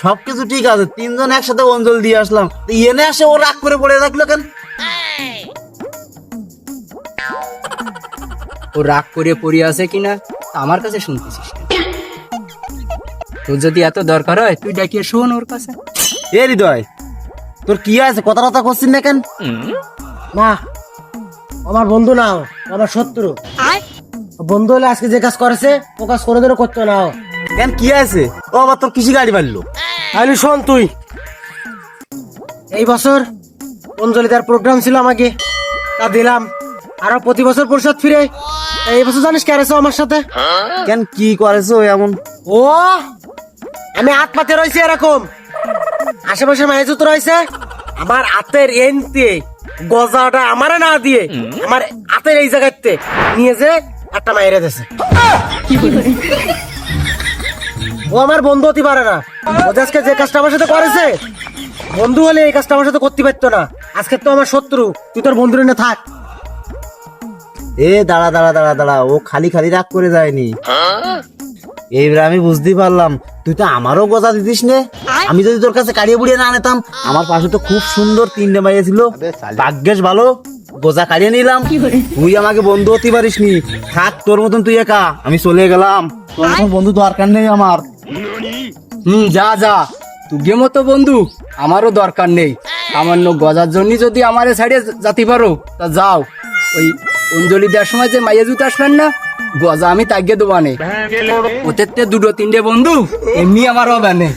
সবকিছু ঠিক আছে, তিনজন একসাথে অঞ্জলি দিয়ে আসলাম, তো এনে আসে ও রাগ করে পড়ে থাকলো কেন? ও রাগ করে পড়ে আছে কিনা আমার কাছে শুনতেছিস কেন? তোর যদি এত দরকার হয় তুই ডাকিয়ে শোন ওর কাছে। এ হৃদয়, তোর কি আছে, কথা কথা করছিস না কেন? না, আমার বন্ধু না, ও আমার শত্রু। বন্ধু হলে আজকে যে কাজ করেছে ও কাজ কোনোদিনও করতো না। ও কেন কি আছে? ও আবার তোর কৃষি গাড়ি মারলো? তাহলে শোন তুই, এই বছর অঞ্জলিদার প্রোগ্রাম ছিল, আমাকে তা দিলাম। আরো প্রতি বছর প্রসাদ ফিরে। এই বছর জানিস কে আছে আমার সাথে? কেন কি করেছো এমন? ও আমি হাত পাতে রয়েছি এরকম, আশেপাশে মাইজুত রয়েছে, আমার হাতের এনতে গজাটা আমারে না দিয়ে আমার হাতের এই জায়গাতে নিয়ে যে একটা মাইরে দিয়েছে। ও আমার বন্ধু হতে পারে না। ও যে আজকে যে কাজটা আমার সাথে করেছে, বন্ধু হলে এই কাজটা আমার সাথে করতে পারতো না। আজকে তো আমার শত্রু, তুই তোর বন্ধুর না থাক। এ দাঁড়া দাঁড়া দাঁড়া দাঁড়া, ও খালি খালি রাগ করে যায়নি। এইবার আমি বুঝতেই পারলাম, তুই তো আমারও গজা দিতিস নে। আমি যদি তোর কাছে কাড়িয়ে বুড়িয়ে না আনতাম, আমার পাশে তো খুব সুন্দর তিনটে মাইয়া ছিল, ভাগ্যেস ভালো গোজা কাড়িয়ে নিলাম। তুই আমাকে বন্ধু হতে পারিস নি, থাক তোর মতন তুই একা, আমি চলে গেলাম। তোর মতন বন্ধু দরকার নেই আমার। যা যা, তুগে মতো বন্ধু আমারও দরকার নেই। সামান্য গজার জন্য যদি আমারে ছাড়িয়ে যেতে পারো তা যাও। ওই অঞ্জলি দেওয়ার সময় যে মাইয়া জুতো আসবেন না, গজা আমি তাকে দেবানে। ওদের দুটো তিনটে বন্ধু এমনি আমার হবে না।